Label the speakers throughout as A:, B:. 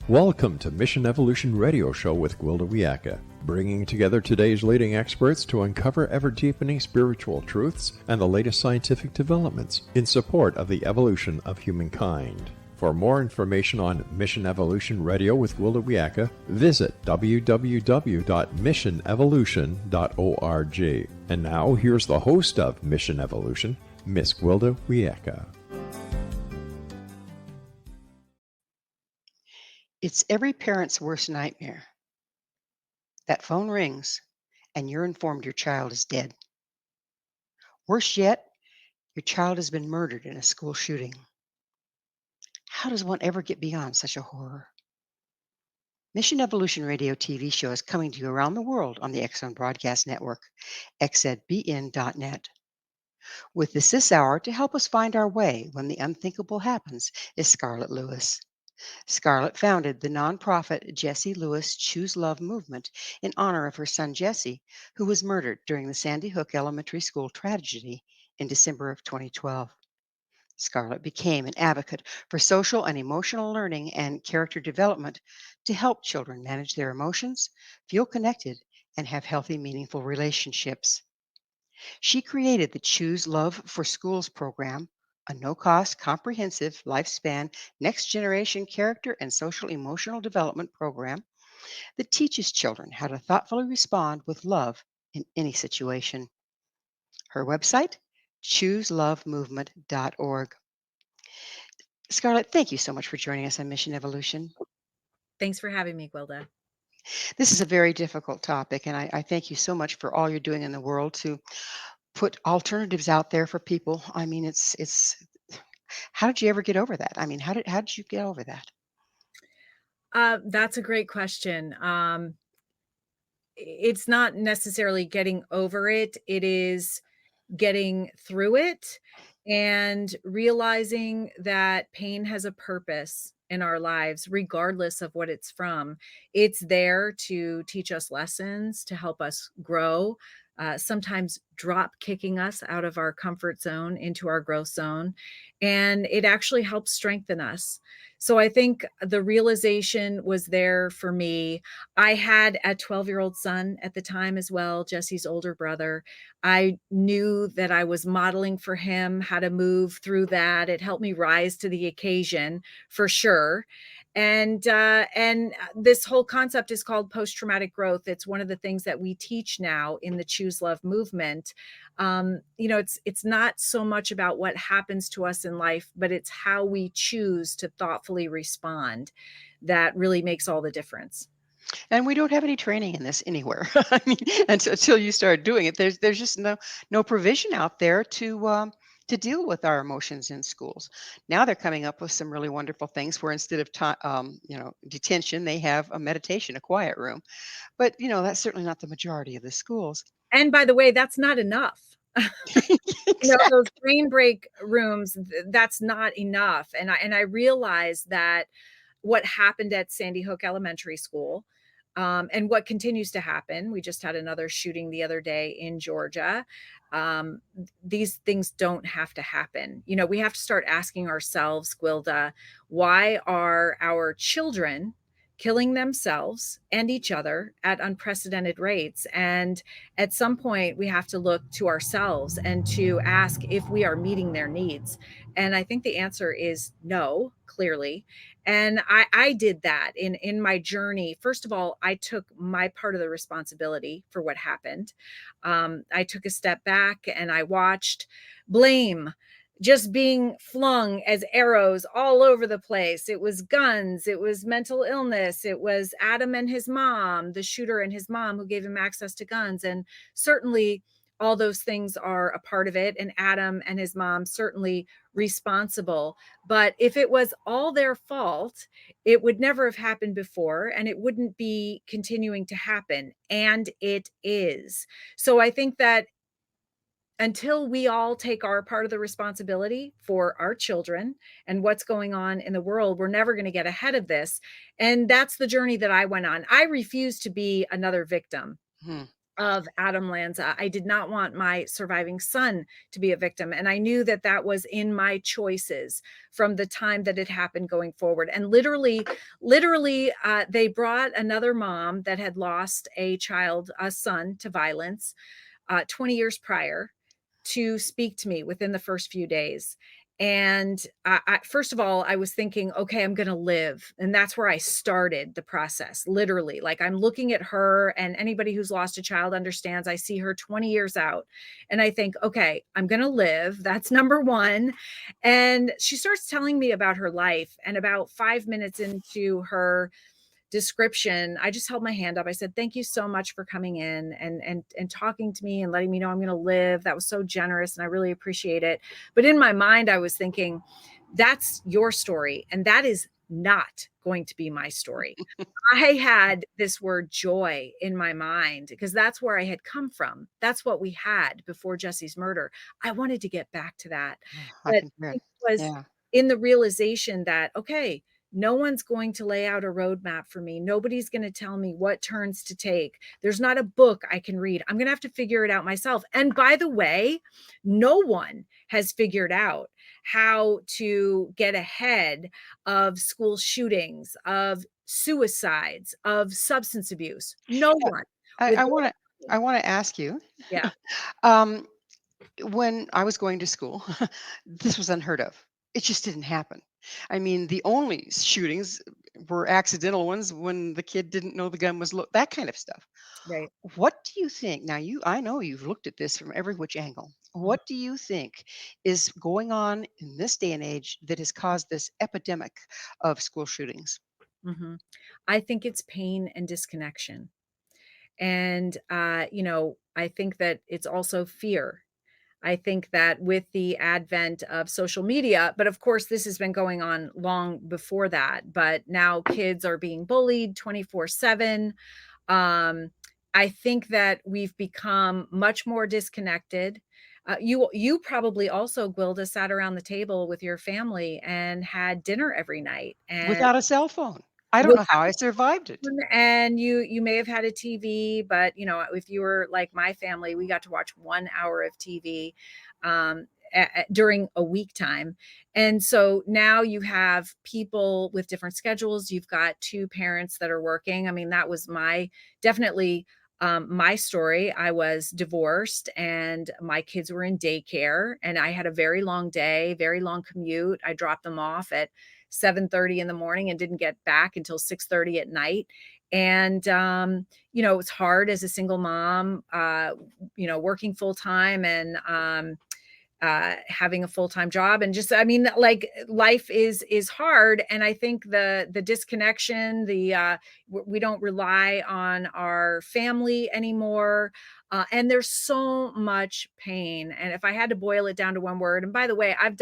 A: Welcome to Mission Evolution Radio Show with Gwilda Wiyaka, bringing together today's leading experts to uncover ever-deepening spiritual truths and the latest scientific developments in support of the evolution of humankind. For more information on Mission Evolution Radio with Gwilda Wiyaka, visit www.missionevolution.org. And now, here's the host of Mission Evolution, Miss Gwilda Wiyaka.
B: It's every parent's worst nightmare. That phone rings and you're informed your child is dead. Worse yet, your child has been murdered in a school shooting. How does one ever get beyond such a horror? Mission Evolution Radio TV show is coming to you around the world on the X-Zone Broadcast Network, xzbn.net. With us this hour to help us find our way when the unthinkable happens is Scarlett Lewis. Scarlett founded the nonprofit Jessie Lewis Choose Love movement in honor of her son Jesse, who was murdered during the Sandy Hook Elementary School tragedy in December of 2012. Scarlett became an advocate for social and emotional learning and character development to help children manage their emotions, feel connected, and have healthy, meaningful relationships. She created the Choose Love for Schools program, a no-cost, comprehensive, lifespan, next-generation character and social emotional development program that teaches children how to thoughtfully respond with love in any situation. Her website, chooselovemovement.org. Scarlett, thank you so much for joining us on Mission Evolution.
C: Thanks for having me, Gwilda.
B: This is a very difficult topic, and I thank you so much for all you're doing in the world to put alternatives out there for people. I mean, it's how did you ever get over that? I mean, how did you get over that?
C: That's a great question. It's not necessarily getting over it. It is getting through it and realizing that pain has a purpose in our lives, regardless of what it's from. It's there to teach us lessons, to help us grow, sometimes drop kicking us out of our comfort zone into our growth zone. And it actually helps strengthen us. So I think the realization was there for me. I had a 12-year-old son at the time as well, Jesse's older brother. I knew that I was modeling for him how to move through that. It helped me rise to the occasion for sure. And this whole concept is called post-traumatic growth. It's one of the things that we teach now in the Choose Love movement. It's not so much about what happens to us in life, but it's how we choose to thoughtfully respond that really makes all the difference.
B: And we don't have any training in this anywhere. I mean, until you start doing it, there's just no provision out there to deal with our emotions in schools. Now they're coming up with some really wonderful things where instead of detention, they have a meditation, a quiet room. But that's certainly not the majority of the schools.
C: And by the way, that's not enough. Those brain break rooms, that's not enough. And I realized that what happened at Sandy Hook Elementary School, and what continues to happen. We just had another shooting the other day in Georgia. These things don't have to happen. We have to start asking ourselves, Gwilda, why are our children killing themselves and each other at unprecedented rates? And at some point, we have to look to ourselves and to ask if we are meeting their needs. And I think the answer is no, clearly. And I did that in my journey. First of all, I took my part of the responsibility for what happened. I took a step back and I watched blame just being flung as arrows all over the place. It was guns, it was mental illness, it was Adam and his mom, the shooter and his mom who gave him access to guns. And certainly all those things are a part of it. And Adam and his mom certainly responsible. But if it was all their fault, it would never have happened before and it wouldn't be continuing to happen. And it is. So I think that until we all take our part of the responsibility for our children and what's going on in the world, we're never going to get ahead of this. And that's the journey that I went on. I refuse to be another victim. of Adam Lanza. I did not want my surviving son to be a victim. And I knew that that was in my choices from the time that it happened going forward. And literally, they brought another mom that had lost a son to violence 20 years prior to speak to me within the first few days. And first of all, I was thinking, okay, I'm going to live. And that's where I started the process, literally. Like I'm looking at her, and anybody who's lost a child understands I see her 20 years out. And I think, okay, I'm going to live. That's number one. And she starts telling me about her life. And about 5 minutes into her description, I just held my hand up. I said, "Thank you so much for coming in and talking to me and letting me know I'm going to live. That was so generous and I really appreciate it." But in my mind, I was thinking, that's your story and that is not going to be my story. I had this word joy in my mind because that's where I had come from. That's what we had before Jesse's murder. I wanted to get back to that.
B: Oh, I
C: But
B: can hear it.
C: it was
B: Yeah.
C: in the realization that, okay, no one's going to lay out a roadmap for me. Nobody's going to tell me what turns to take. There's not a book I can read. I'm going to have to figure it out myself. And by the way, no one has figured out how to get ahead of school shootings, of suicides, of substance abuse. No
B: Yeah.
C: one.
B: I,
C: With
B: I want to. I want to ask you.
C: yeah,
B: um, when I was going to school, this was unheard of. It just didn't happen. I mean, the only shootings were accidental ones when the kid didn't know the gun was that kind of stuff.
C: right.
B: What do you think? Now, I know you've looked at this from every which angle. What do you think is going on in this day and age that has caused this epidemic of school shootings?
C: Mm-hmm. I think it's pain and disconnection. And, I think that it's also fear. I think that with the advent of social media, but of course, this has been going on long before that, but now kids are being bullied 24/7. Um, I think that we've become much more disconnected. You probably also, Gwilda, sat around the table with your family and had dinner every night, and
B: Without a cell phone. I don't
C: with
B: know how I survived it.
C: and you may have had a TV, but if you were like my family, we got to watch 1 hour of TV during a week time. And so now you have people with different schedules. You've got two parents that are working. I mean, that was definitely my story. I was divorced and my kids were in daycare and I had a very long day, very long commute. I dropped them off at 7:30 in the morning and didn't get back until 6:30 at night. And, it's hard as a single mom, working full time and, having a full-time job and just, I mean, like life is hard. And I think the disconnection, we don't rely on our family anymore. And there's so much pain. And if I had to boil it down to one word, and by the way, I've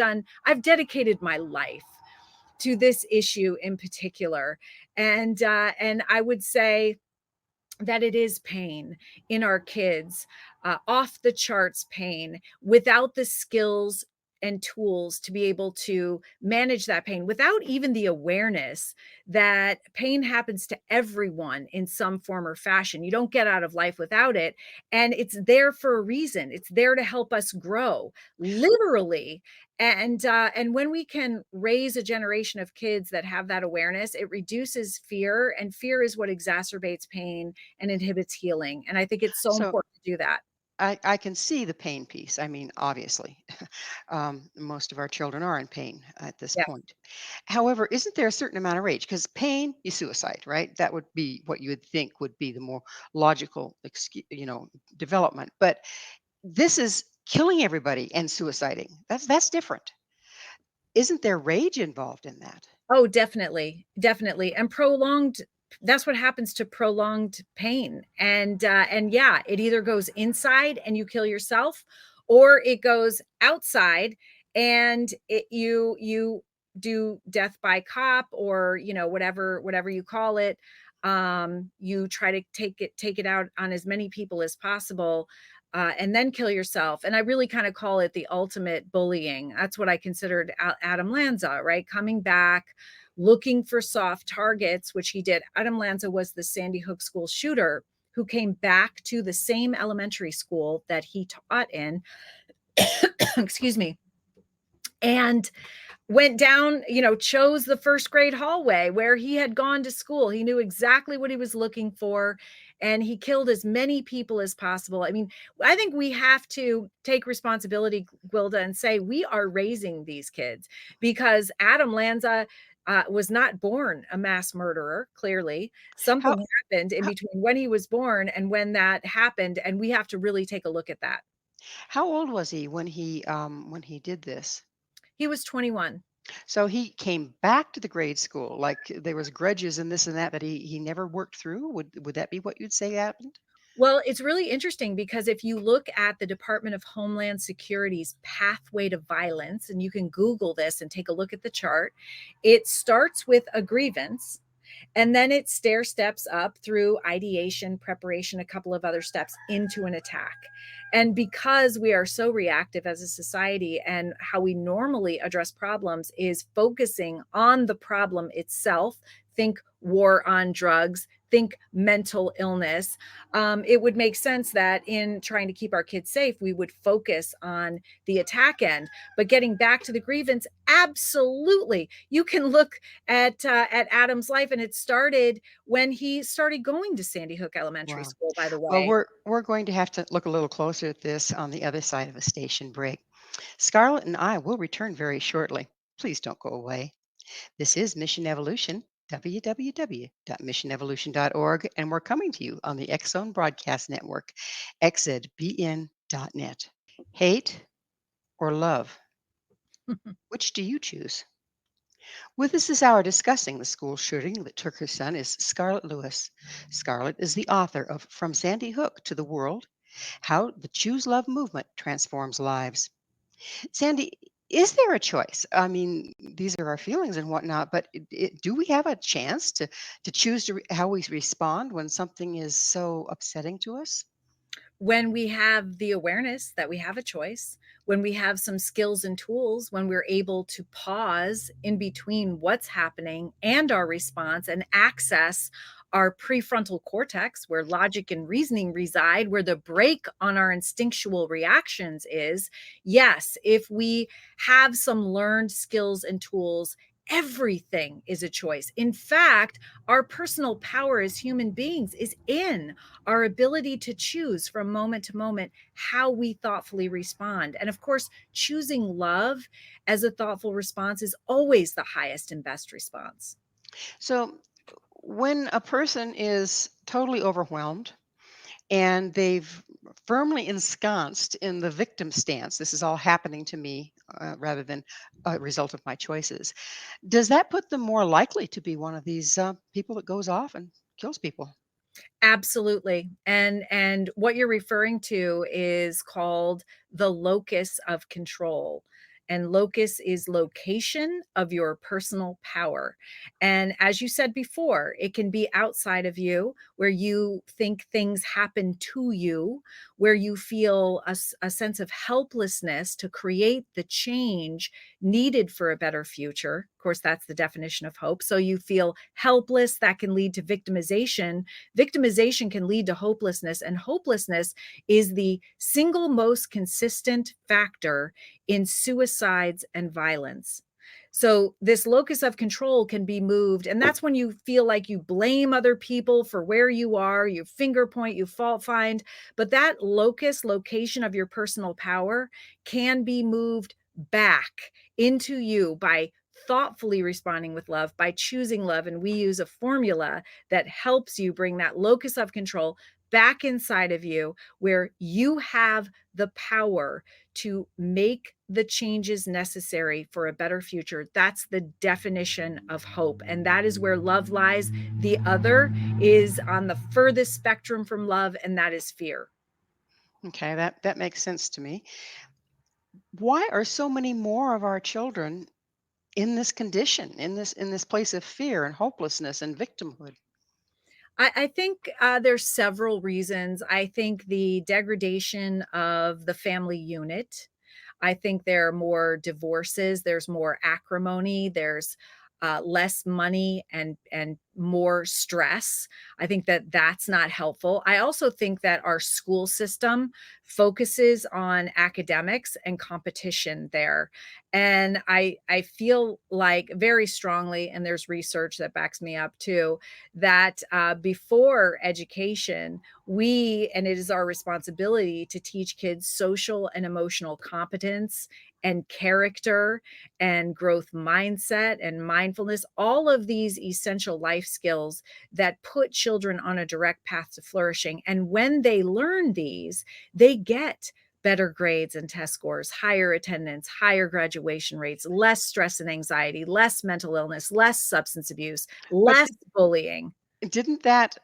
C: dedicated my life to this issue in particular. And I would say that it is pain in our kids, off the charts pain, without the skills and tools to be able to manage that pain, without even the awareness that pain happens to everyone in some form or fashion. You don't get out of life without it. And it's there for a reason. It's there to help us grow, literally. And when we can raise a generation of kids that have that awareness, it reduces fear, and fear is what exacerbates pain and inhibits healing. And I think it's so
B: So
C: important to do that.
B: I can see the pain piece. I mean, obviously, most of our children are in pain at this
C: Yeah.
B: point. However, isn't there a certain amount of age? Because pain is suicide, right? That would be what you would think would be the more logical, development. But this is killing everybody and suiciding. That's different. Isn't there rage involved in that?
C: Oh, definitely, definitely. And that's what happens to prolonged pain. And yeah, it either goes inside and you kill yourself, or it goes outside and you do death by cop, or whatever you call it. You try to take it out on as many people as possible. And then kill yourself. And I really kind of call it the ultimate bullying. That's what I considered Adam Lanza, right? Coming back, looking for soft targets, which he did. Adam Lanza was the Sandy Hook school shooter who came back to the same elementary school that he taught in, excuse me, and went down, chose the first grade hallway where he had gone to school. He knew exactly what he was looking for, and he killed as many people as possible. I mean, I think we have to take responsibility, Gwilda, and say we are raising these kids, because Adam Lanza was not born a mass murderer. Clearly,
B: How,
C: something happened in
B: how
C: between when he was born and when that happened, and we have to really take a look at that.
B: how old was he when he did this?
C: He was 21.
B: So he came back to the grade school, like there was grudges and this and that he never worked through. Would that be what you'd say happened?
C: Well, it's really interesting because if you look at the Department of Homeland Security's pathway to violence, and you can Google this and take a look at the chart, it starts with a grievance, and then it stair steps up through ideation, preparation, a couple of other steps into an attack. And because we are so reactive as a society, and how we normally address problems is focusing on the problem itself, think war on drugs, think mental illness, it would make sense that in trying to keep our kids safe, we would focus on the attack end. But getting back to the grievance, absolutely, you can look at Adam's life, and it started when he started going to Sandy Hook Elementary
B: Wow.
C: School, by the
B: Well,
C: way.
B: we're going to have to look a little closer at this on the other side of a station break. Scarlett and I will return very shortly. Please don't go away. This is Mission Evolution, www.missionevolution.org, and we're coming to you on the X Zone Broadcast Network, xzbn.net. Hate or love? Which do you choose? With us this hour discussing the school shooting that took her son is Scarlett Lewis. Scarlett is the author of From Sandy Hook to the World: How the Choose Love Movement Transforms Lives. Sandy, is there a choice? I mean, these are our feelings and whatnot, but do we have a chance to choose how we respond when something is so upsetting to us?
C: When we have the awareness that we have a choice, when we have some skills and tools, when we're able to pause in between what's happening and our response and access our prefrontal cortex, where logic and reasoning reside, where the brake on our instinctual reactions is, yes, if we have some learned skills and tools, everything is a choice. In fact, our personal power as human beings is in our ability to choose from moment to moment how we thoughtfully respond. And of course, choosing love as a thoughtful response is always the highest and best response.
B: So, when a person is totally overwhelmed and they've firmly ensconced in the victim stance, this is all happening to me rather than a result of my choices, does that put them more likely to be one of these people that goes off and kills people?
C: Absolutely. And what you're referring to is called the locus of control. And locus is location of your personal power. And as you said before, it can be outside of you, where you think things happen to you, where you feel a sense of helplessness to create the change needed for a better future. Of course, that's the definition of hope. So you feel helpless, that can lead to victimization. Victimization can lead to hopelessness, and hopelessness is the single most consistent factor in suicides and violence. So this locus of control can be moved, and that's when you feel like you blame other people for where you are, you finger point, you fault find, but that location of your personal power can be moved back into you by thoughtfully responding with love, by choosing love. And we use a formula that helps you bring that locus of control back inside of you, where you have the power to make the changes necessary for a better future. That's the definition of hope. And that is where love lies. The other is on the furthest spectrum from love, and that is fear.
B: Okay, that makes sense to me. Why are so many more of our children in this condition, in this place of fear and hopelessness and victimhood?
C: I think there's several reasons. I think the degradation of the family unit. I think there are more divorces. There's more acrimony. There's less money and more stress. I think that that's not helpful. I also think that our school system focuses on academics and competition there. And I feel like very strongly, and there's research that backs me up too, that before education, and it is our responsibility to teach kids social and emotional competence and character and growth mindset and mindfulness, all of these essential life skills that put children on a direct path to flourishing. And when they learn these, they get better grades and test scores, higher attendance, higher graduation rates, less stress and anxiety, less mental illness, less substance abuse,
B: But
C: less bullying.
B: didn't that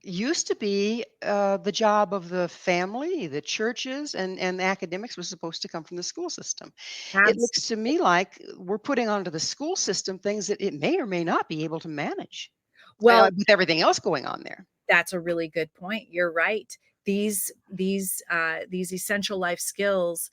B: used to be the job of the family, the churches, and the academics was supposed to come from the school system. It
C: Abs-
B: looks to me like we're putting onto the school system things that it may or may not be able to manage
C: well,
B: with everything else going on there.
C: that's a really good point. You're right. These essential life skills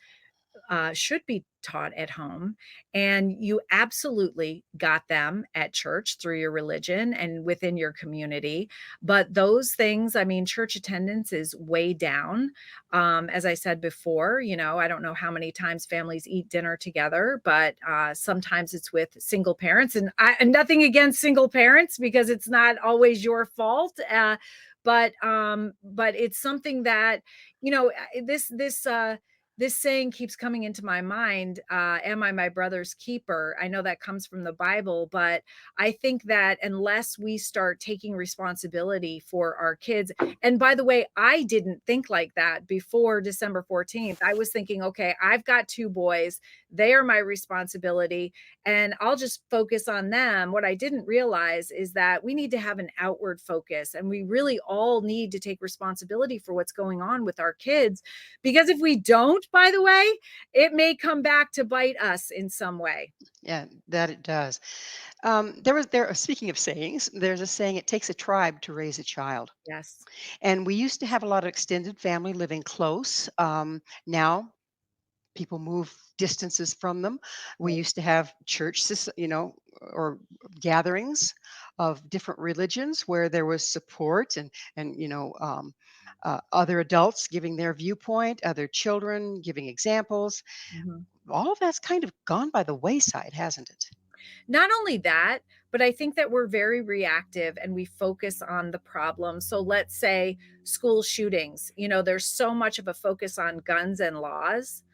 C: should be taught at home. And you absolutely got them at church through your religion and within your community. But those things, I mean, church attendance is way down. As I said before, I don't know how many times families eat dinner together, but sometimes it's with single parents. And nothing against single parents because it's not always your fault. But it's something that, you know, this saying keeps coming into my mind, am I my brother's keeper? I know that comes from the Bible, but I think that unless we start taking responsibility for our kids, and by the way, I didn't think like that before December 14th. I was thinking, okay, I've got two boys, they are my responsibility, and I'll just focus on them. What I didn't realize is that we need to have an outward focus, and we really all need to take responsibility for what's going on with our kids, because if we don't, by the way, it may come back to bite us in some way.
B: Yeah, that it does. Speaking of sayings, there's a saying, it takes a tribe to raise a child.
C: Yes.
B: And we used to have a lot of extended family living close. Now people move distances from them. We
C: Right.
B: used to have or gatherings of different religions where there was support and other adults giving their viewpoint, other children giving examples.
C: Mhm.
B: All of that's kind of gone by the wayside, hasn't it?
C: Not only that, but I think that we're very reactive and we focus on the problem. So let's say school shootings, there's so much of a focus on guns and laws,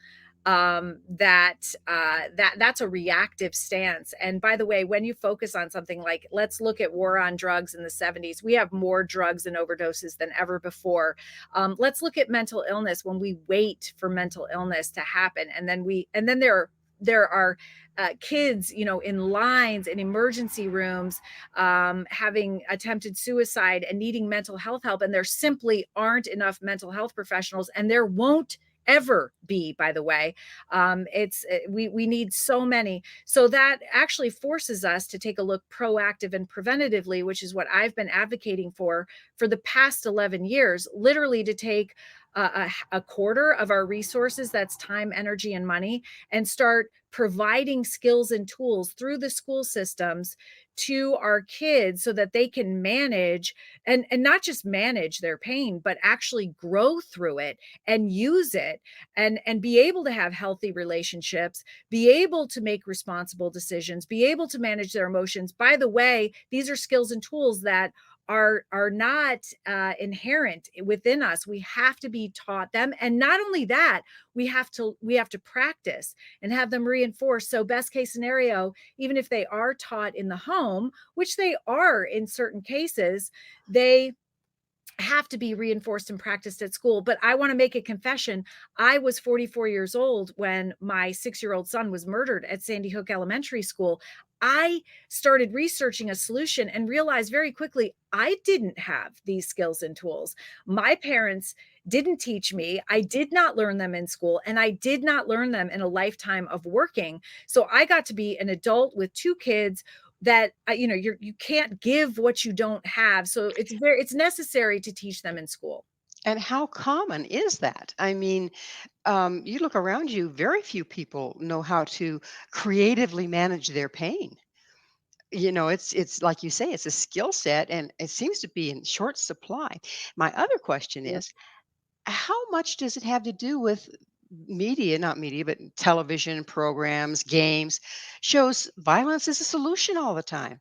C: that's a reactive stance. And by the way, when you focus on something like, let's look at war on drugs in the 70s, we have more drugs and overdoses than ever before. Let's look at mental illness. When we wait for mental illness to happen, and then there are kids, in lines in emergency rooms, having attempted suicide and needing mental health help, and there simply aren't enough mental health professionals, and there won't ever be, by the way. We need so many, so that actually forces us to take a look proactive and preventatively, which is what I've been advocating for the past 11 years, literally to take a quarter of our resources, that's time, energy, and money, and start providing skills and tools through the school systems to our kids so that they can manage, and not just manage their pain, but actually grow through it and use it, and be able to have healthy relationships, be able to make responsible decisions, be able to manage their emotions. By the way, these are skills and tools that are not inherent within us. We have to be taught them, and not only that, we have to practice and have them reinforced. So best case scenario, even if they are taught in the home, which they are in certain cases, they have to be reinforced and practiced at school. But I want to make a confession. I was 44 years old when my 6-year-old son was murdered at Sandy Hook Elementary School. I started researching a solution and realized very quickly I didn't have these skills and tools. My parents didn't teach me. I did not learn them in school, and I did not learn them in a lifetime of working. So I got to be an adult with two kids that you can't give what you don't have. So it's necessary to teach them in school.
B: And how common is that? I mean, you look around you, very few people know how to creatively manage their pain. It's like you say, it's a skill set, and it seems to be in short supply. My other question
C: Yeah.
B: is, how much does it have to do with media, not media, but television programs, games, shows violence is a solution all the time?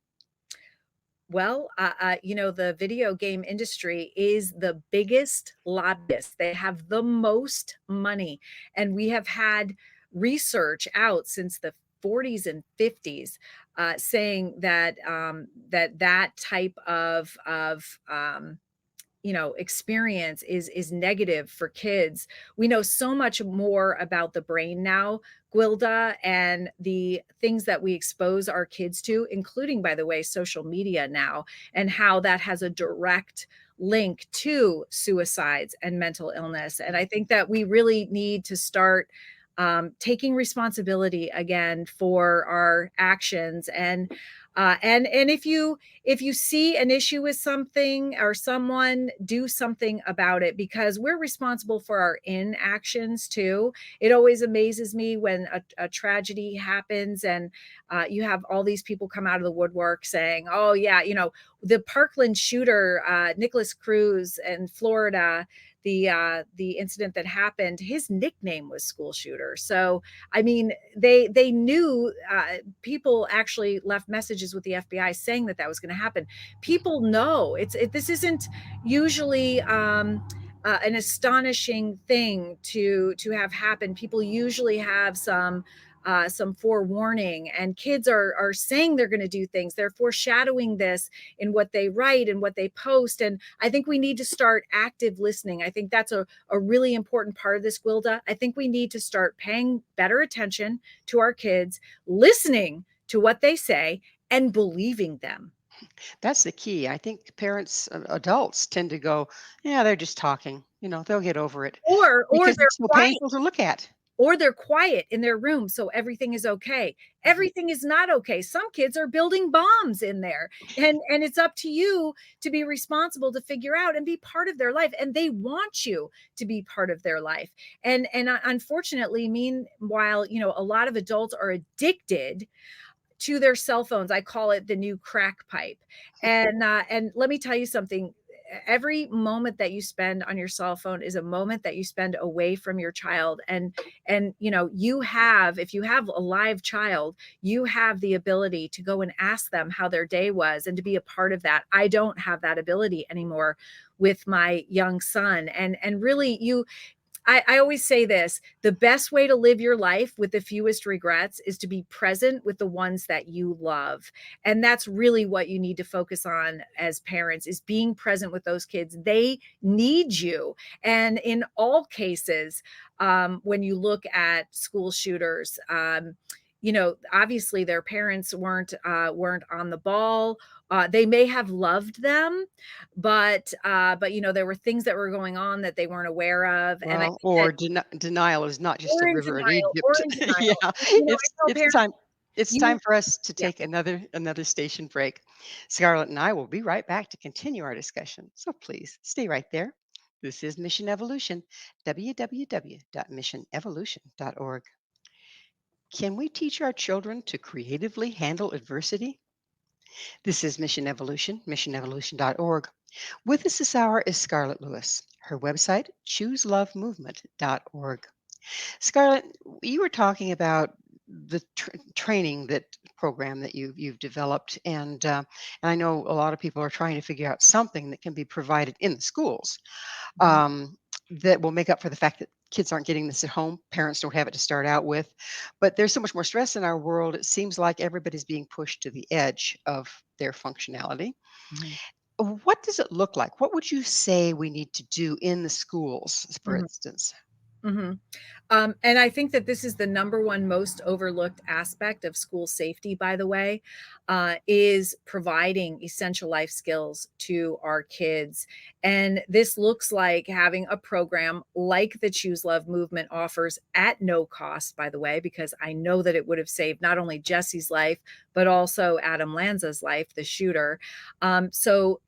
C: Well, the video game industry is the biggest lobbyist. They have the most money. And we have had research out since the 40s and 50s saying that that type of experience is negative for kids. We know so much more about the brain now, Gwilda, and the things that we expose our kids to, including, by the way, social media now, and how that has a direct link to suicides and mental illness. And I think that we really need to start taking responsibility again for our actions. And if you see an issue with something or someone, do something about it, because we're responsible for our inactions too. It always amazes me when a tragedy happens and you have all these people come out of the woodwork saying, oh yeah, the Parkland shooter, Nicholas Cruz in Florida, the incident that happened, his nickname was school shooter. So I mean, they knew, people actually left messages with the FBI saying that was going to happen. People know this isn't usually an astonishing thing to have happen. People usually have some forewarning, and kids are saying they're going to do things. They're foreshadowing this in what they write and what they post. And I think we need to start active listening. I think that's a really important part of this, Gwilda. I think we need to start paying better attention to our kids, listening to what they say, and believing them.
B: That's the key. I think parents, adults tend to go, yeah, they're just talking. They'll get over it
C: Or
B: because
C: they're
B: it's so
C: quiet.
B: painful to look at.
C: Or they're quiet in their room, so everything is okay.
B: Mhm.
C: Everything is not okay. Some kids are building bombs in there, and it's up to you to be responsible, to figure out and be part of their life, and they want you to be part of their life. And unfortunately, meanwhile, a lot of adults are addicted to their cell phones. I call it the new crack pipe. And let me tell you something. Every moment that you spend on your cell phone is a moment that you spend away from your child. And you have, if you have a live child, you have the ability to go and ask them how their day was and to be a part of that. I don't have that ability anymore with my young son. And really, I always say this: the best way to live your life with the fewest regrets is to be present with the ones that you love. And that's really what you need to focus on as parents, is being present with those kids. They need you. And in all cases, when you look at school shooters, obviously their parents weren't on the ball. They may have loved them, but there were things that were going on that they weren't aware of. And I
B: Well,
C: think that,
B: or denial is not just
C: or
B: a
C: in
B: river in
C: denial, or
B: Egypt.
C: in
B: Yeah,
C: denial. I
B: it's
C: tell
B: it's
C: parents,
B: time. It's
C: you,
B: time for us to
C: yeah.
B: take another station break. Scarlett and I will be right back to continue our discussion. So please stay right there. This is Mission Evolution, www.missionevolution.org. Can we teach our children to creatively handle adversity? This is Mission Evolution, missionevolution.org. With us this hour is Scarlett Lewis. Her website, chooselovemovement.org. Scarlett, you were talking about the training that program that you've developed, and I know a lot of people are trying to figure out something that can be provided in the schools,
C: Mhm.
B: um, that will make up for the fact that kids aren't getting this at home. Parents don't have it to start out with, but there's so much more stress in our world. It seems like everybody's being pushed to the edge of their functionality.
C: Mhm.
B: What does it look like? What would you say we need to do in the schools, for
C: Mhm.
B: instance?
C: Mhm. And I think that this is the number one most overlooked aspect of school safety, by the way, is providing essential life skills to our kids. And this looks like having a program like the Choose Love movement offers, at no cost, by the way, because I know that it would have saved not only Jesse's life, but also Adam Lanza's life, the shooter. So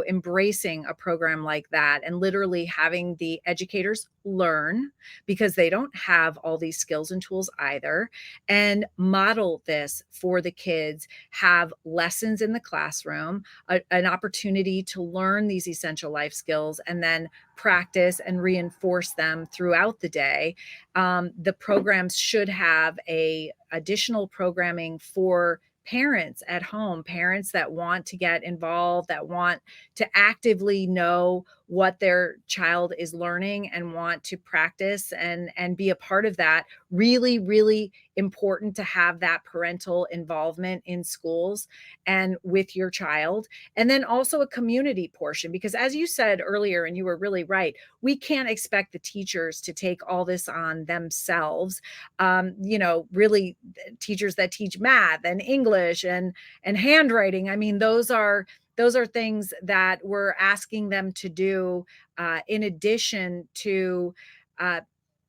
C: embracing a program like that and literally having the educators learn because they don't have all these skills and tools either, and model this for the kids, have lessons in the classroom, an opportunity to learn these essential life skills, and then practice and reinforce them throughout the day. The programs should have a additional programming for parents at home, parents that want to get involved, that want to actively know what their child is learning and want to practice and be a part of that. Really, really important to have that parental involvement in schools and with your child. And then also a community portion, because as you said earlier, and you were really right, we can't expect the teachers to take all this on themselves. Really, teachers that teach math and English and handwriting, I mean, those are things that we're asking them to do, in addition to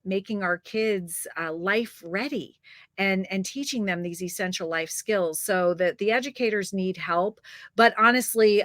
C: making our kids life ready and teaching them these essential life skills. So that the educators need help. But honestly,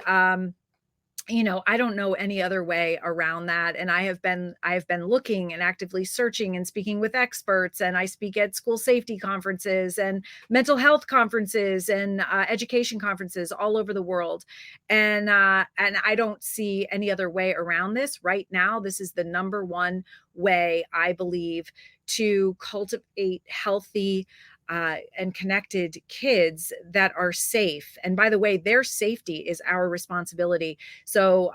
C: I don't know any other way around that. And I've been looking and actively searching and speaking with experts, and I speak at school safety conferences and mental health conferences and education conferences all over the world. And I don't see any other way around this right now. This is the number one way, I believe, to cultivate healthy and connected kids that are safe. And by the way, their safety is our responsibility. So,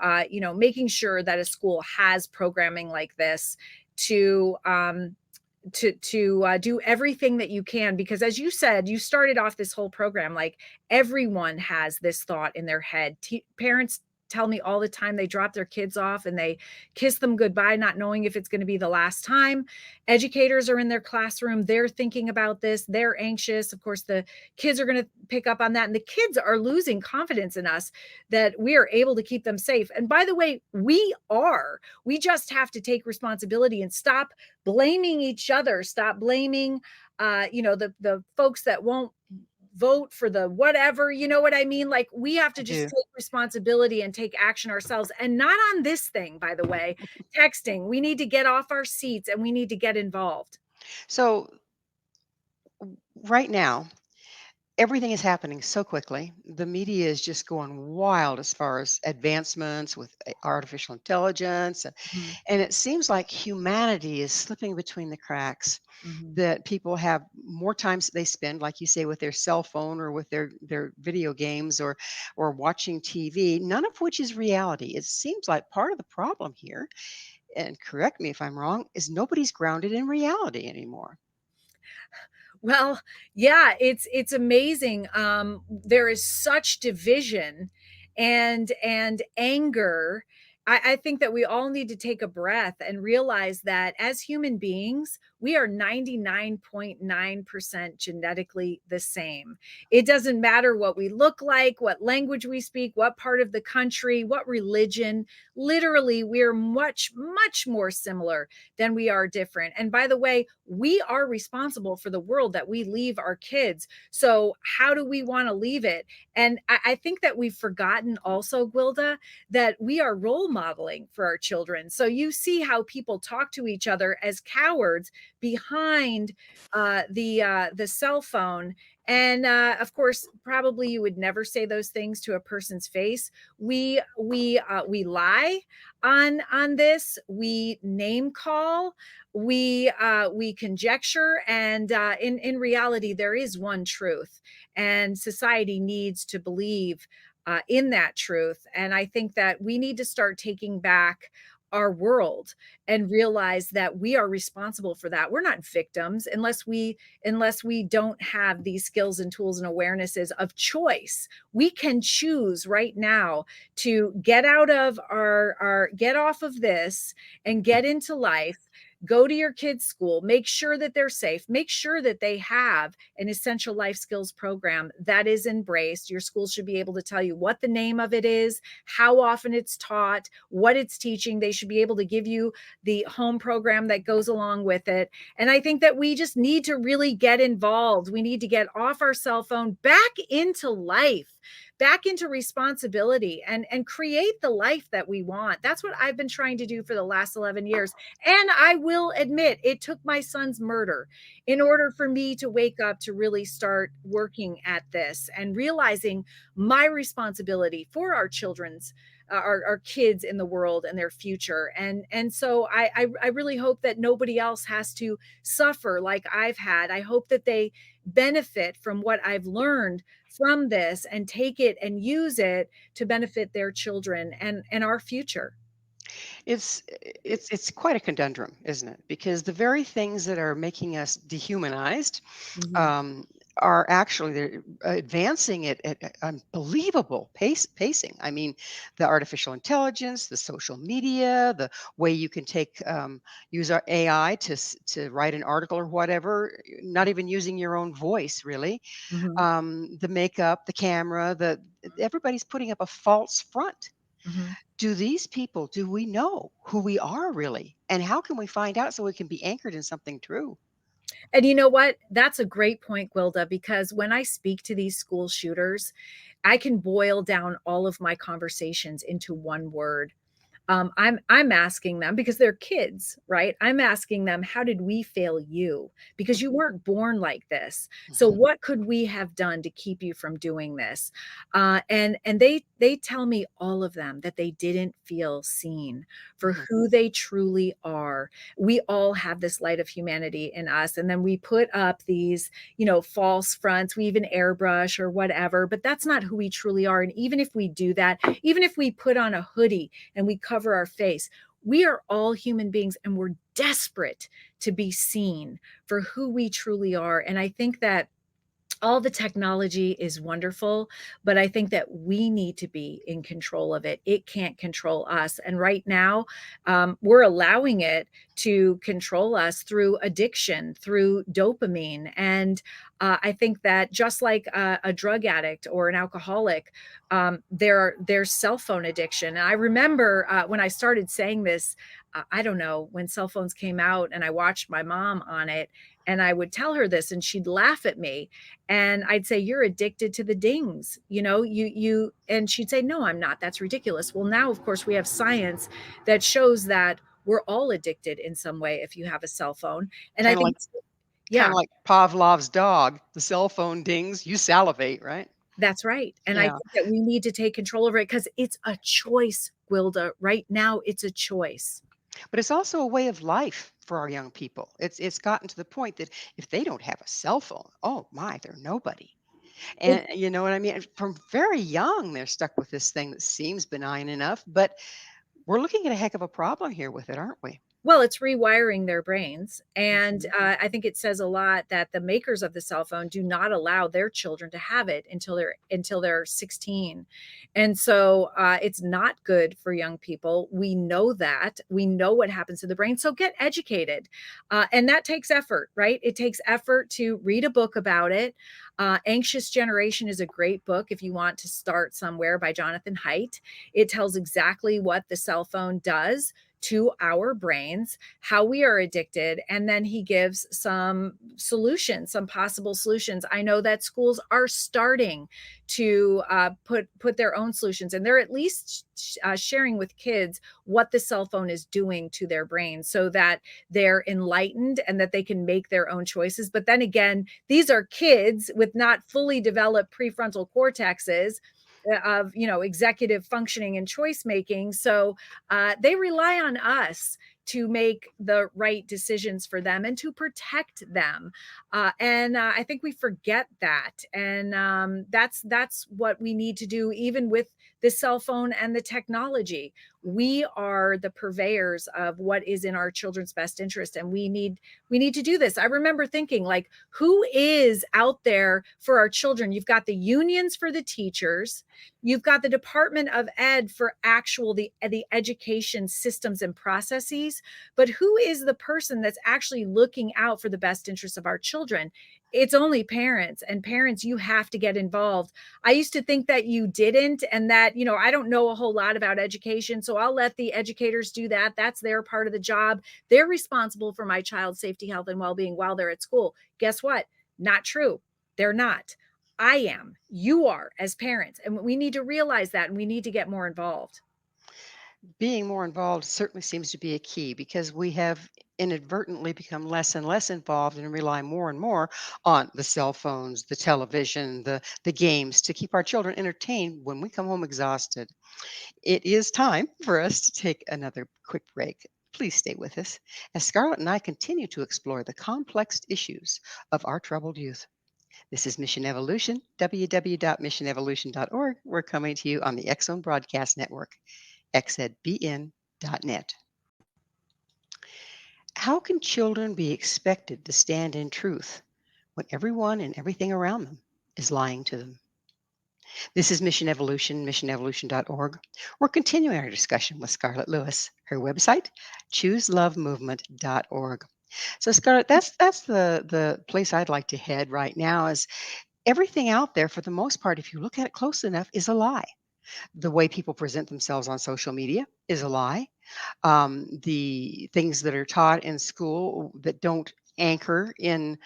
C: making sure that a school has programming like this to do everything that you can, because as you said, you started off this whole program like everyone has this thought in their head. Parents tell me all the time they drop their kids off and they kiss them goodbye, not knowing if it's going to be the last time. Educators are in their classroom, they're thinking about this, they're anxious. Of course, the kids are going to pick up on that, and the kids are losing confidence in us that we are able to keep them safe. And by the way, we just have to take responsibility and stop blaming each other, stop blaming the folks that won't vote for the whatever, you know what I mean? Like, we have to just take responsibility and take action ourselves, and not on this thing, by the way, texting. We need to get off our seats and we need to get involved.
B: So right now, everything is happening so quickly. The media is just going wild as far as advancements with artificial intelligence.
C: Mhm.
B: And it seems like humanity is slipping between the cracks,
C: Mhm.
B: that people have more times they spend, like you say, with their cell phone or with their video games or watching TV, none of which is reality. It seems like part of the problem here, and correct me if I'm wrong, is nobody's grounded in reality anymore.
C: Well, yeah, it's amazing. There is such division and anger. I think that we all need to take a breath and realize that as human beings, we are 99.9% genetically the same. It doesn't matter what we look like, what language we speak, what part of the country, what religion. Literally, we're much, much more similar than we are different. And by the way, we are responsible for the world that we leave our kids. So how do we want to leave it? And I think that we've forgotten also, Gwilda, that we are role modeling for our children. So you see how people talk to each other as cowards behind the cell phone. And of course, probably you would never say those things to a person's face. We lie on this. We name call. We conjecture, and in reality, there is one truth, and society needs to believe in that truth. And I think that we need to start taking back our world and realize that we are responsible for that. We're not victims unless we don't have these skills and tools and awarenesses of choice. We can choose right now to get out of our get off of this and get into life. Go to your kids' school, make sure that they're safe, make sure that they have an essential life skills program that is embraced. Your school should be able to tell you what the name of it is, how often it's taught, what it's teaching. They should be able to give you the home program that goes along with it. And I think that we just need to really get involved. We need to get off our cell phone, back into life. back into responsibility and create the life that we want. That's what I've been trying to do for the last 11 years. And I will admit, it took my son's murder in order for me to wake up to really start working at this and realizing my responsibility for our children's our kids in the world and their future. And so I really hope that nobody else has to suffer like I've had. I hope that they benefit from what I've learned from this and take it and use it to benefit their children and our future.
B: It's it's quite a conundrum, isn't it? Because the very things that are making us dehumanized
C: Mhm.
B: um, are actually they're advancing it at unbelievable pacing. I mean, the artificial intelligence, the social media, the way you can take use our AI to write an article or whatever, not even using your own voice, really.
C: Mhm.
B: The makeup, the camera, the everybody's putting up a false front.
C: Mhm.
B: Do these people, do we know who we are really? And how can we find out so we can be anchored in something true?
C: And you know what? That's a great point, Gwilda, because when I speak to these school shooters, I can boil down all of my conversations into one word. I'm asking them because they're kids, right? I'm asking them, how did we fail you? Because you weren't born like this. So
B: Mhm,
C: what could we have done to keep you from doing this? And they tell me, all of them, that they didn't feel seen for
B: mhm,
C: who they truly are. We all have this light of humanity in us, and then we put up these, false fronts. We even airbrush or whatever, but that's not who we truly are. And even if we do that, even if we put on a hoodie and we cover our face, we are all human beings and we're desperate to be seen for who we truly are. And I think that all the technology is wonderful, but I think that we need to be in control of it. It can't control us. And right now, we're allowing it to control us through addiction, through dopamine. And I think that just like a drug addict or an alcoholic, there's cell phone addiction. And I remember when I started saying this, I don't know, when cell phones came out and I watched my mom on it, and I would tell her this and she'd laugh at me, and I'd say, you're addicted to the dings, and she'd say, no, I'm not. That's ridiculous. Well, now, of course, we have science that shows that we're all addicted in some way if you have a cell phone. And I
B: kinda like
C: think,
B: kinda
C: yeah,
B: like Pavlov's dog, the cell phone dings, you salivate, right?
C: that's right. And I
B: Yeah,
C: think that we need to take control over it because it's a choice, Gwilda. Right now, it's a choice.
B: but it's also a way of life for our young people. It's gotten to the point that if they don't have a cell phone, oh my, they're nobody.
C: It,
B: And you know what I mean? From very young, they're stuck with this thing that seems benign enough, but we're looking at a heck of a problem here with it, aren't we?
C: Well, it's rewiring their brains, and,
B: Mhm.
C: I think it says a lot that the makers of the cell phone do not allow their children to have it until they're 16, and so, it's not good for young people. We know that. We know what happens to the brain, so get educated, and that takes effort, right? It takes effort to read a book about it. Anxious Generation is a great book if you want to start somewhere, by Jonathan Haidt. It tells exactly what the cell phone does to our brains, how we are addicted, and then he gives some solutions, some possible solutions. I know that schools are starting to put their own solutions, and they're at least sharing with kids what the cell phone is doing to their brains, so that they're enlightened and that they can make their own choices. But then again, these are kids with not fully developed prefrontal cortexes of executive functioning and choice making, so they rely on us to make the right decisions for them and to protect them. And I think we forget that, and that's what we need to do, even with the cell phone and the technology. We are the purveyors of what is in our children's best interest, and we need to do this. I remember thinking, like, who is out there for our children? You've got the unions for the teachers, you've got the Department of Ed for actual the education systems and processes, but who is the person that's actually looking out for the best interests of our children? It's only parents, and parents, you have to get involved. I used to think that you didn't, and that, I don't know a whole lot about education, so I'll let the educators do that. That's their part of the job. They're responsible for my child's safety, health, and well-being while they're at school. Guess what? Not true. They're not. I am, you are as parents. And we need to realize that, and we need to get more involved.
B: Being more involved certainly seems to be a key because we have inadvertently become less and less involved and rely more and more on the cell phones, the television, the games to keep our children entertained when we come home exhausted. It is time for us to take another quick break. Please stay with us as Scarlett and I continue to explore the complex issues of our troubled youth. This is Mission Evolution, www.missionevolution.org. We're coming to you on the X Zone Broadcast Network, xzbn.net. How can children be expected to stand in truth when everyone and everything around them is lying to them? This is Mission Evolution, missionevolution.org. We're continuing our discussion with Scarlett Lewis. Her website, chooselovemovement.org. So Scarlett, that's the place I'd like to head right now is everything out there for the most part, if you look at it close enough, is a lie. The way people present themselves on social media is a lie. The things that are taught in school that don't anchor in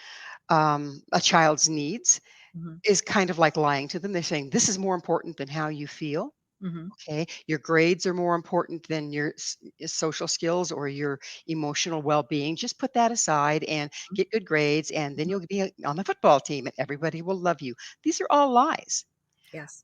B: a child's needs
C: Hmm.
B: is kind of like lying to them. They're saying this is more important than how you feel.
C: Hmm.
B: Okay, your grades are more important than your social skills or your emotional well-being. Just put that aside and get good grades, and then you'll be on the football team, and everybody will love you. These are all lies.
C: Yes.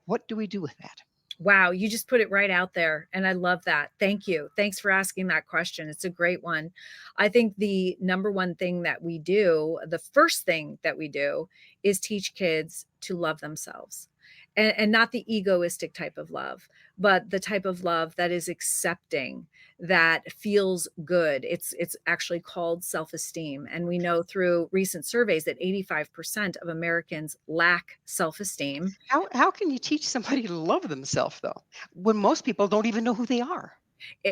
B: What do we do with that?
C: Wow, you just put it right out there. And I love that. Thank you. Thanks for asking that question. It's a great one. I think the number one thing that we do, the first thing that we do, is teach kids to love themselves. And not the egoistic type of love, but the type of love that is accepting, that feels good. It's actually called self-esteem. And we know through recent surveys that 85% of Americans lack self-esteem.
B: How can you teach somebody to love themselves though, when most people don't even know who they are?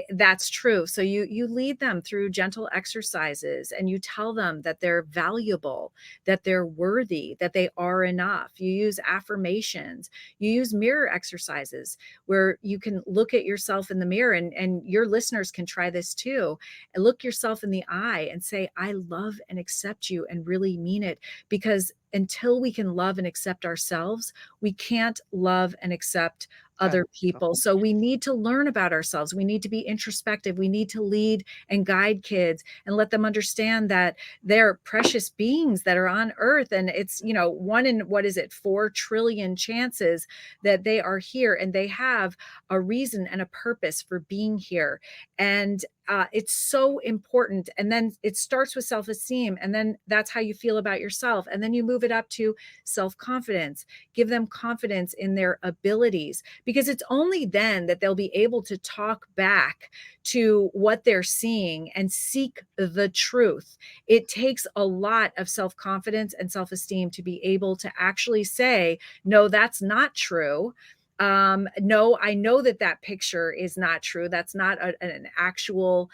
C: That's true. So you lead them through gentle exercises, and you tell them that they're valuable, that they're worthy, that they are enough. You use affirmations, you use mirror exercises where you can look at yourself in the mirror, and your listeners can try this too, and look yourself in the eye and say, I love and accept you, and really mean it. Because until we can love and accept ourselves, we can't love and accept other
B: So,
C: people. So we need to learn about ourselves. We need to be introspective. We need to lead and guide kids and let them understand that they're precious beings that are on earth. And it's, one in, what is it, 4 trillion chances that they are here, and they have a reason and a purpose for being here. And it's so important. And then it starts with self-esteem, and then that's how you feel about yourself. And then you move it up to self-confidence. Give them confidence in their abilities, because it's only then that they'll be able to talk back to what they're seeing and seek the truth. It takes a lot of self-confidence and self-esteem to be able to actually say, no, that's not true. No, I know that that picture is not true. That's not an actual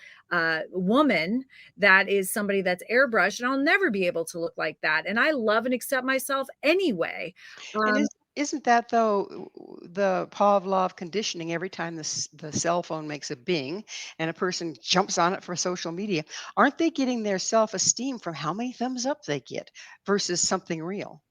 C: woman. That is somebody that's airbrushed, and I'll never be able to look like that. And I love and accept myself anyway.
B: and
C: Um,
B: isn't that though the Pavlov conditioning? Every time the cell phone makes a bing and a person jumps on it for social media, aren't they getting their self-esteem from how many thumbs up they get versus something real?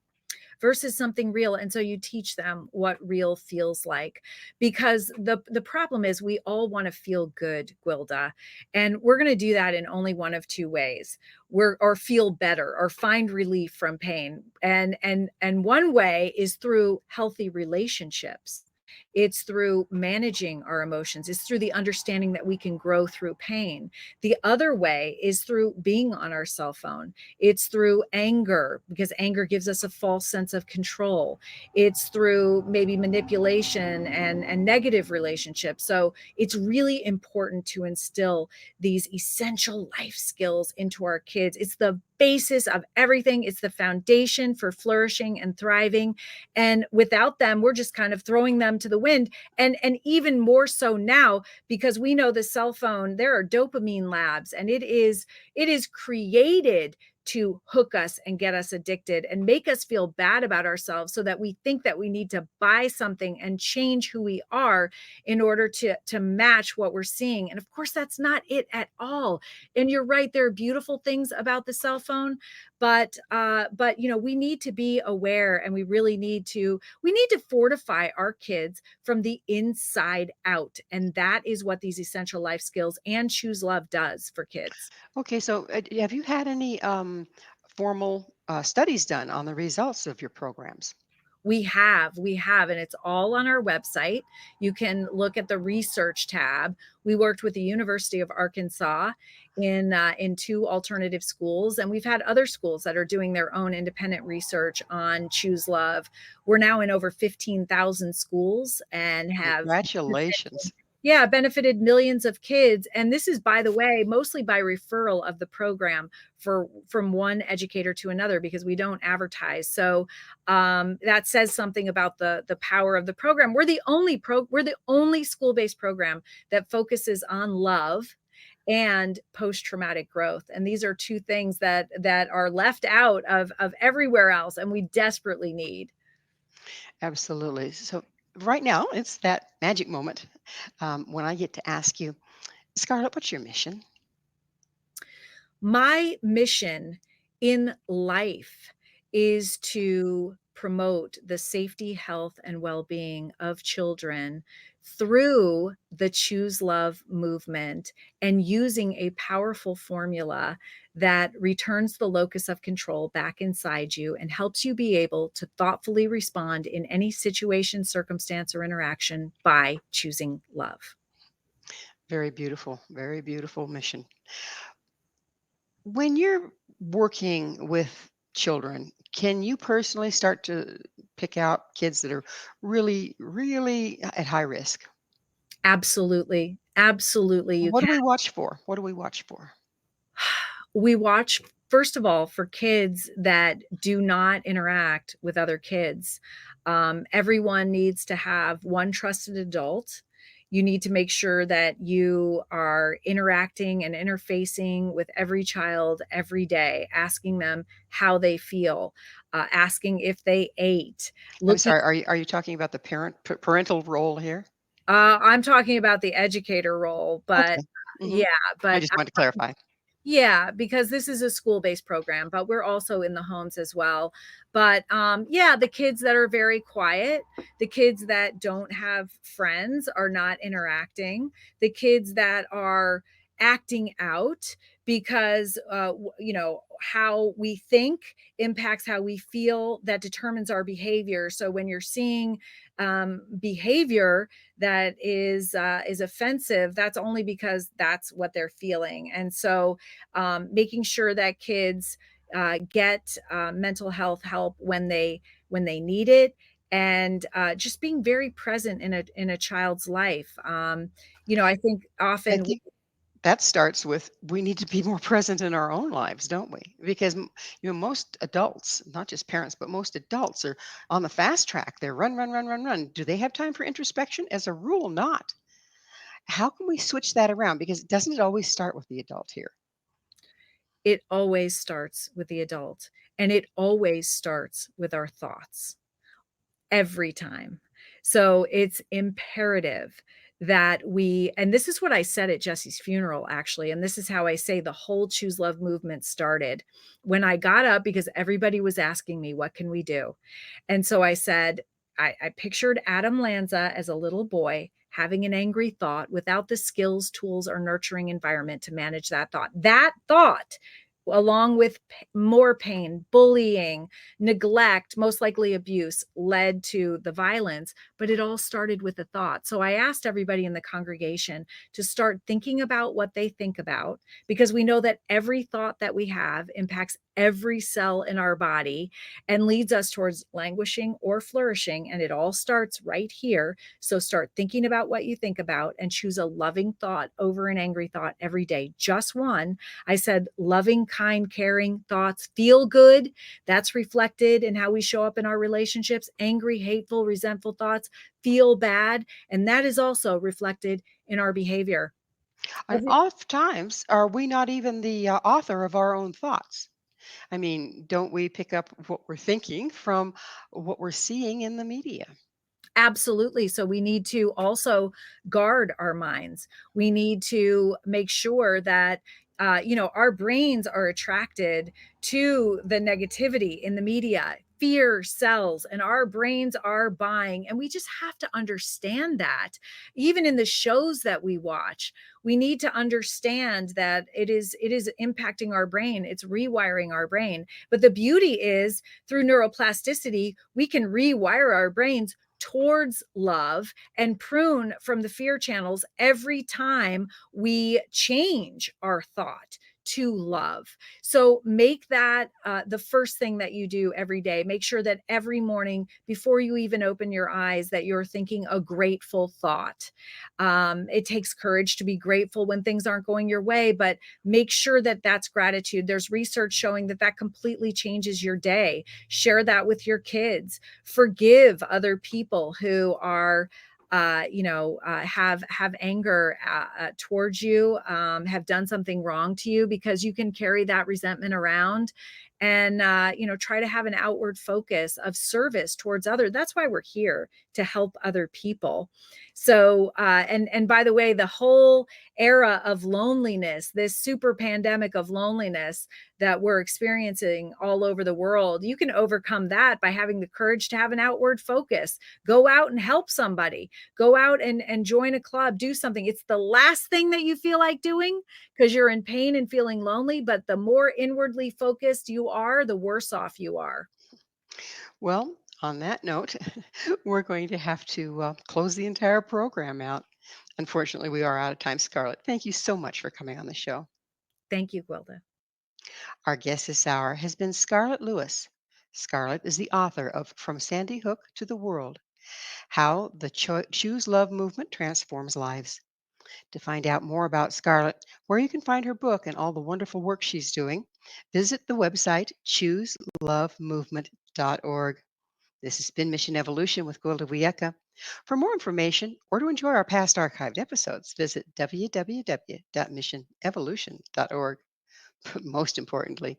C: versus something real. And so you teach them what real feels like, because the problem is we all want to feel good, Gwilda, and we're going to do that in only one of two ways. Or feel better or find relief from pain. And one way is through healthy relationships. It's through managing our emotions. It's through the understanding that we can grow through pain. The other way is through being on our cell phone. It's through anger, because anger gives us a false sense of control. It's through maybe manipulation and negative relationships. So it's really important to instill these essential life skills into our kids. It's the basis of everything. It's the foundation for flourishing and thriving. And without them, we're just kind of throwing them to the wind. And even more so now, because we know the cell phone, there are dopamine labs, and it is created to hook us and get us addicted and make us feel bad about ourselves, so that we think that we need to buy something and change who we are in order to match what we're seeing. And of course, that's not it at all. And you're right, there are beautiful things about the cell phone, but we need to be aware, and we need to fortify our kids from the inside out. And that is what these essential life skills and Choose Love does for kids.
B: Okay, so have you had any formal studies done on the results of your programs?
C: We have, and it's all on our website. You can look at the research tab. We worked with the University of Arkansas in 2 alternative schools, and we've had other schools that are doing their own independent research on Choose Love. We're now in over 15,000 schools and have
B: Congratulations.
C: benefited millions of kids. And this is, by the way, mostly by referral of the program from one educator to another, because we don't advertise. So that says something about the power of the program. We're the only school-based program that focuses on love and post-traumatic growth. And these are 2 things that are left out of everywhere else, and we desperately need.
B: Absolutely. So right now, it's that magic moment when I get to ask you, Scarlett, what's your mission?
C: My mission in life is to promote the safety, health, and well-being of children through the Choose Love movement, and using a powerful formula that returns the locus of control back inside you and helps you be able to thoughtfully respond in any situation, circumstance, or interaction by choosing love.
B: Very beautiful mission. When you're working with children, can you personally start to pick out kids that are really, really at high risk?
C: Absolutely. Absolutely, you
B: What
C: can.
B: do we watch for? What do we watch for?
C: We watch, first of all, for kids that do not interact with other kids. Everyone needs to have one trusted adult. You need to make sure that you are interacting and interfacing with every child every day, asking them how they feel, asking if they ate,
B: I'm
C: looking.
B: sorry, are you talking about the parental role here?
C: I'm talking about the educator role, but
B: Okay. Hmm.
C: yeah,
B: I
C: but
B: just wanted to clarify.
C: yeah, because this is a school-based program, but we're also in the homes as well. But yeah, the kids that are very quiet, the kids that don't have friends are not interacting, the kids that are acting out because how we think impacts how we feel, that determines our behavior. So when you're seeing behavior that is offensive, that's only because that's what they're feeling. And so making sure that kids get mental health help when they need it, and just being very present in a child's life. I think
B: I
C: often.
B: think that starts with we need to be more present in our own lives, don't we? Because most adults, not just parents, but most adults are on the fast track. They're run, run, run, run, run. Do they have time for introspection? As a rule, not. How can we switch that around? Because doesn't it always start with the adult here?
C: It always starts with the adult, and it always starts with our thoughts. Every time. So it's imperative that and this is what I said at Jesse's funeral, actually, and this is how I say the whole Choose Love movement started. When I got up, because everybody was asking me, what can we do? And so I said, I pictured Adam Lanza as a little boy having an angry thought without the skills, tools, or nurturing environment to manage that thought. That thought, along with more pain, bullying, neglect, most likely abuse, led to the violence, but it all started with a thought. So I asked everybody in the congregation to start thinking about what they think about, because we know that every thought that we have impacts every cell in our body and leads us towards languishing or flourishing. And it all starts right here. So start thinking about what you think about, and choose a loving thought over an angry thought every day. Just one. I said loving, kind, caring thoughts feel good. That's reflected in how we show up in our relationships. Angry, hateful, resentful thoughts feel bad. And that is also reflected in our behavior.
B: And oftentimes, are we not even the author of our own thoughts? I mean, don't we pick up what we're thinking from what we're seeing in the media?
C: Absolutely. So we need to also guard our minds. We need to make sure that our brains are attracted to the negativity in the media. Fear sells, and our brains are buying. And we just have to understand that. Even in the shows that we watch, we need to understand that it is impacting our brain. It's rewiring our brain. But the beauty is through neuroplasticity, we can rewire our brains towards love and prune from the fear channels every time we change our thought to love. So make that the first thing that you do every day. Make sure that every morning before you even open your eyes that you're thinking a grateful thought. It takes courage to be grateful when things aren't going your way, but make sure that that's gratitude. There's research showing that that completely changes your day. Share that with your kids. Forgive other people who are have anger towards you, have done something wrong to you, because you can carry that resentment around. And try to have an outward focus of service towards others. That's why we're here, to help other people. So and by the way, the whole era of loneliness, this super pandemic of loneliness that we're experiencing all over the world, you can overcome that by having the courage to have an outward focus. Go out and help somebody. Go out and join a club, do something. It's the last thing that you feel like doing because you're in pain and feeling lonely, but the more inwardly focused you are, the worse off you are.
B: Well, on that note, we're going to have to close the entire program out. Unfortunately, we are out of time, Scarlett. Thank you so much for coming on the show.
C: Thank you, Gwilda.
B: Our guest this hour has been Scarlett Lewis. Scarlett is the author of From Sandy Hook to the World: How the Choose Love Movement Transforms Lives. To find out more about Scarlett, where you can find her book and all the wonderful work she's doing, visit the website chooselovemovement.org. This has been Mission Evolution with Gwilda Wiyaka. For more information or to enjoy our past archived episodes, visit www.missionevolution.org. But most importantly,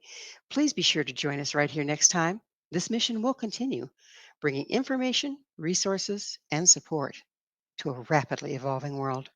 B: please be sure to join us right here next time. This mission will continue, bringing information, resources, and support to a rapidly evolving world.